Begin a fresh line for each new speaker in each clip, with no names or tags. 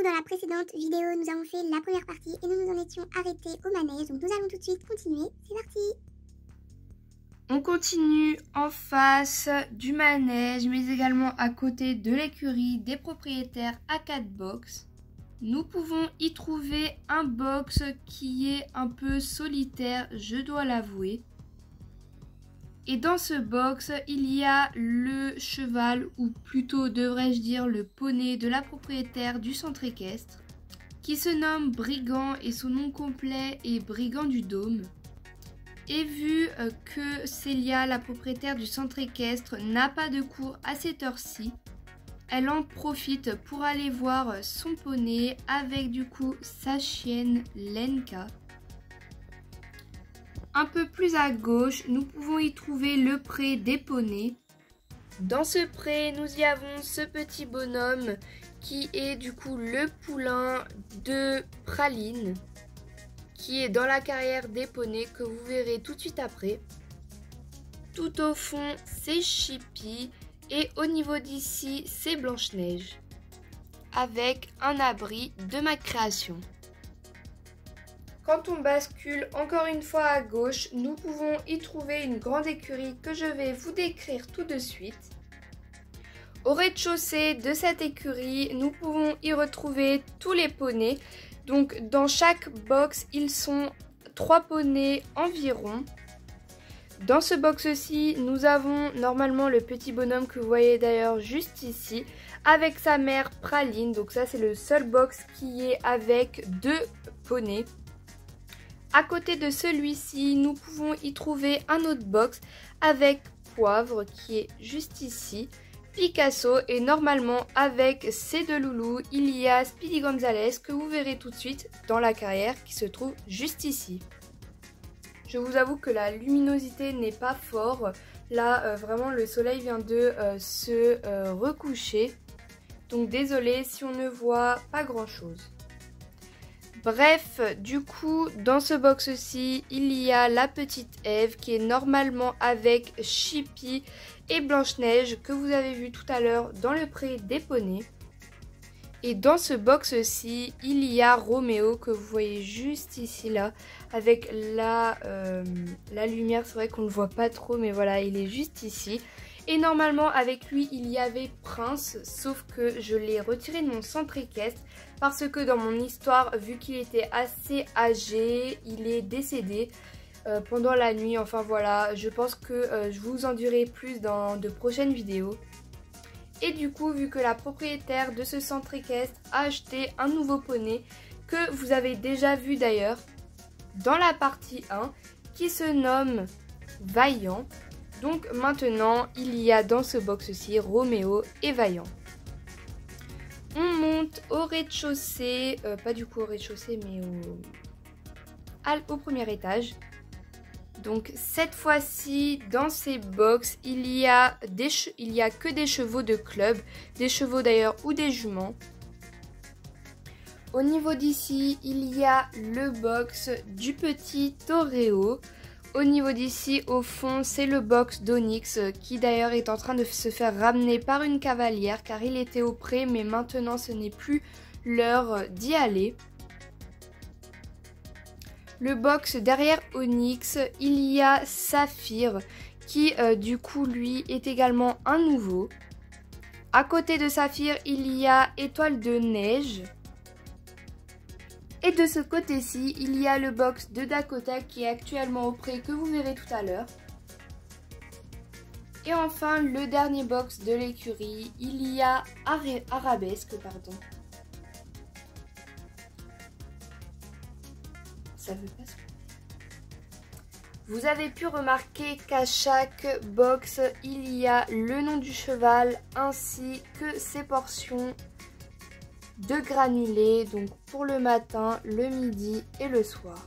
dans la précédente vidéo, nous avons fait la première partie et nous nous en étions arrêtés au manège. Donc nous allons tout de suite continuer. C'est parti!
On continue en face du manège, mais également à côté de l'écurie des propriétaires à 4 box. Nous pouvons y trouver un box qui est un peu solitaire, je dois l'avouer. Et dans ce box, il y a le cheval, ou plutôt devrais-je dire le poney de la propriétaire du centre équestre, qui se nomme Brigand et son nom complet est Brigand du Dôme. Et vu que Célia, la propriétaire du centre équestre, n'a pas de cours à cette heure-ci, elle en profite pour aller voir son poney avec du coup sa chienne Lenka. Un peu plus à gauche, nous pouvons y trouver le pré des poneys. Dans ce pré, nous y avons ce petit bonhomme qui est du coup le poulain de Praline, qui est dans la carrière des poneys que vous verrez tout de suite après. Tout au fond, c'est Chippy et au niveau d'ici, c'est Blanche-Neige, avec un abri de ma création. Quand on bascule encore une fois à gauche, nous pouvons y trouver une grande écurie que je vais vous décrire tout de suite. Au rez-de-chaussée de cette écurie, nous pouvons y retrouver tous les poneys. Donc dans chaque box, ils sont 3 poneys environ. Dans ce box-ci, nous avons normalement le petit bonhomme que vous voyez d'ailleurs juste ici, avec sa mère Praline. Donc ça, c'est le seul box qui est avec 2 poneys. À côté de celui-ci, nous pouvons y trouver un autre box avec Poivre qui est juste ici, Picasso et normalement avec ces 2 loulous, il y a Speedy Gonzales que vous verrez tout de suite dans la carrière qui se trouve juste ici. Je vous avoue que la luminosité n'est pas fort. Là, vraiment, le soleil vient de se recoucher. Donc, désolé si on ne voit pas grand-chose. Bref, du coup, dans ce box-ci, il y a la petite Eve qui est normalement avec Chippy et Blanche-Neige que vous avez vu tout à l'heure dans le pré des poneys. Et dans ce box-ci, il y a Roméo que vous voyez juste ici là, avec la lumière. C'est vrai qu'on ne le voit pas trop, mais voilà, il est juste ici. Et normalement, avec lui, il y avait Prince, sauf que je l'ai retiré de mon centre équestre parce que dans mon histoire, vu qu'il était assez âgé, il est décédé pendant la nuit. Enfin voilà, je pense que je vous en dirai plus dans de prochaines vidéos. Et du coup, vu que la propriétaire de ce centre équestre a acheté un nouveau poney que vous avez déjà vu d'ailleurs dans la partie 1 qui se nomme Vaillant. Donc maintenant, il y a dans ce box-ci Roméo et Vaillant. On monte au rez-de-chaussée, pas du coup au rez-de-chaussée mais au premier étage. Donc cette fois-ci, dans ces box, il y a que des chevaux de club, des chevaux d'ailleurs ou des juments. Au niveau d'ici, il y a le box du petit Toreo. Au niveau d'ici, au fond, c'est le box d'Onyx qui d'ailleurs est en train de se faire ramener par une cavalière car il était au pré mais maintenant ce n'est plus l'heure d'y aller. Le box derrière Onyx, il y a Saphir qui du coup lui est également un nouveau. À côté de Saphir, il y a Étoile de Neige. Et de ce côté-ci, il y a le box de Dakota qui est actuellement au pré que vous verrez tout à l'heure. Et enfin, le dernier box de l'écurie, il y a Arabesque, pardon. Ça veut pas se... Vous avez pu remarquer qu'à chaque box, il y a le nom du cheval ainsi que ses portions de granulés, donc pour le matin, le midi et le soir.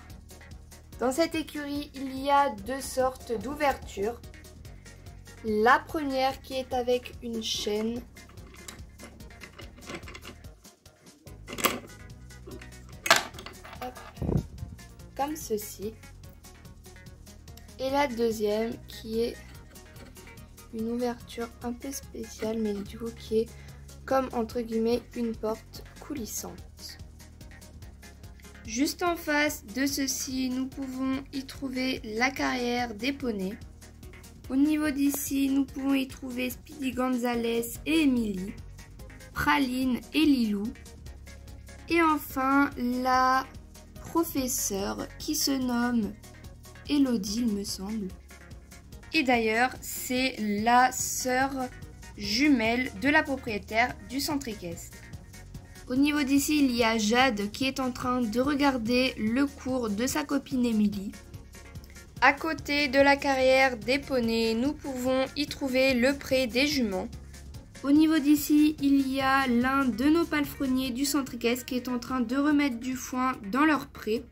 Dans cette écurie, il y a 2 sortes d'ouvertures. La première qui est avec une chaîne. Hop, comme ceci. Et la deuxième qui est une ouverture un peu spéciale, mais du coup qui est comme entre guillemets une porte coulissantes. Juste en face de ceci, nous pouvons y trouver la carrière des poneys. Au niveau d'ici, nous pouvons y trouver Speedy Gonzales et Emily, Praline et Lilou. Et enfin, la professeure qui se nomme Elodie, il me semble. Et d'ailleurs, c'est la sœur jumelle de la propriétaire du centre équestre. Au niveau d'ici, il y a Jade qui est en train de regarder le cours de sa copine Emily. À côté de la carrière des poneys, nous pouvons y trouver le pré des juments. Au niveau d'ici, il y a l'un de nos palefreniers du centre équestre qui est en train de remettre du foin dans leur pré.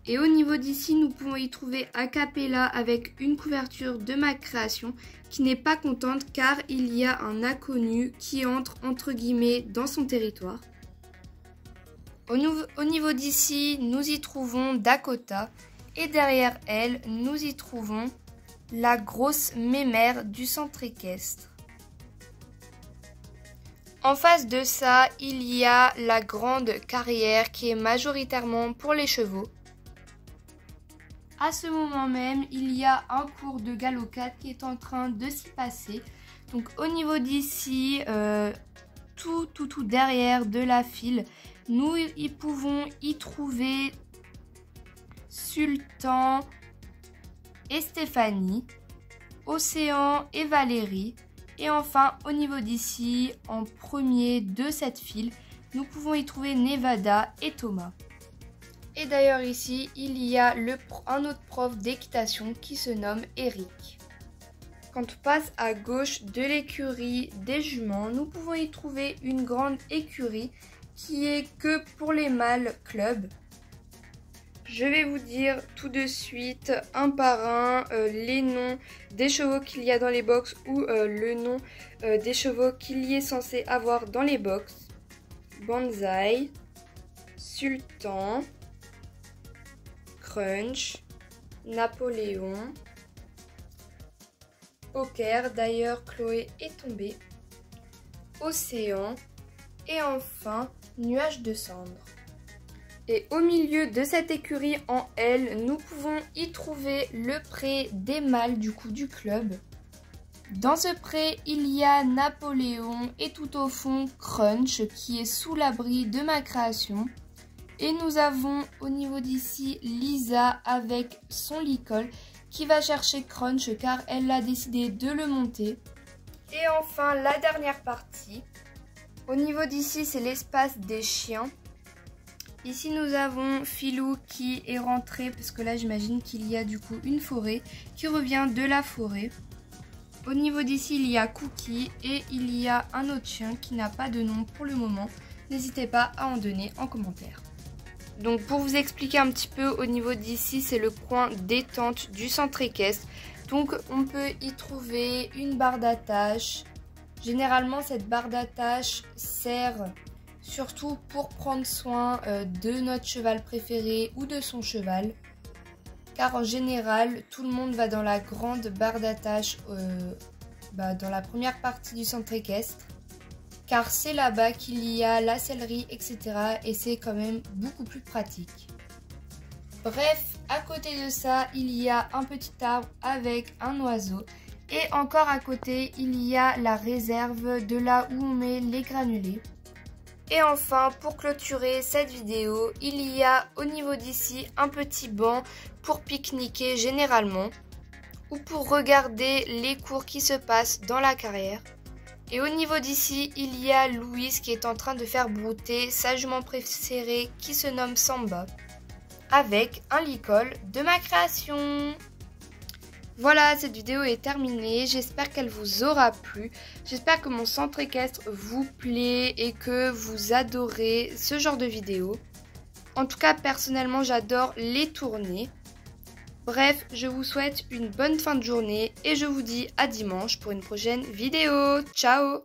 Et au niveau d'ici, nous pouvons y trouver Acapella avec une couverture de ma création qui n'est pas contente car il y a un inconnu qui entre entre guillemets dans son territoire. Au niveau d'ici, nous y trouvons Dakota. Et derrière elle, nous y trouvons la grosse mémère du centre équestre. En face de ça, il y a la grande carrière qui est majoritairement pour les chevaux. À ce moment même, il y a un cours de galopade qui est en train de s'y passer. Donc au niveau d'ici, tout derrière de la file, nous y pouvons y trouver Sultan et Stéphanie, Océan et Valérie. Et enfin, au niveau d'ici, en premier de cette file, nous pouvons y trouver Nevada et Thomas. Et d'ailleurs ici, il y a un autre prof d'équitation qui se nomme Eric. Quand on passe à gauche de l'écurie des juments, nous pouvons y trouver une grande écurie qui est que pour les mâles club. Je vais vous dire tout de suite, un par un, les noms des chevaux qu'il y a dans les box ou le nom des chevaux qu'il y est censé avoir dans les box. Banzai, Sultan, Crunch, Napoléon, Poker, d'ailleurs Chloé est tombée, Océan et enfin Nuage de cendres. Et au milieu de cette écurie en L, nous pouvons y trouver le pré des mâles du club. Dans ce pré, il y a Napoléon et tout au fond Crunch qui est sous l'abri de ma création. Et nous avons au niveau d'ici Lisa avec son licol qui va chercher Crunch car elle a décidé de le monter. Et enfin la dernière partie. Au niveau d'ici, c'est l'espace des chiens. Ici nous avons Philou qui est rentré parce que là j'imagine qu'il y a du coup une forêt qui revient de la forêt. Au niveau d'ici il y a Cookie et il y a un autre chien qui n'a pas de nom pour le moment. N'hésitez pas à en donner en commentaire. Donc pour vous expliquer un petit peu, au niveau d'ici c'est le coin détente du centre équestre. Donc on peut y trouver une barre d'attache. Généralement cette barre d'attache sert surtout pour prendre soin de notre cheval préféré ou de son cheval. Car en général, tout le monde va dans la grande barre d'attache dans la première partie du centre équestre. Car c'est là-bas qu'il y a la sellerie, etc. Et c'est quand même beaucoup plus pratique. Bref, à côté de ça, il y a un petit arbre avec un oiseau. Et encore à côté, il y a la réserve de là où on met les granulés. Et enfin, pour clôturer cette vidéo, il y a au niveau d'ici un petit banc pour pique-niquer généralement ou pour regarder les cours qui se passent dans la carrière. Et au niveau d'ici, il y a Louise qui est en train de faire brouter sa jument préférée qui se nomme Samba avec un licol de ma création. Voilà, cette vidéo est terminée, j'espère qu'elle vous aura plu, j'espère que mon centre équestre vous plaît et que vous adorez ce genre de vidéo. En tout cas, personnellement, j'adore les tourner. Bref, je vous souhaite une bonne fin de journée et je vous dis à dimanche pour une prochaine vidéo. Ciao!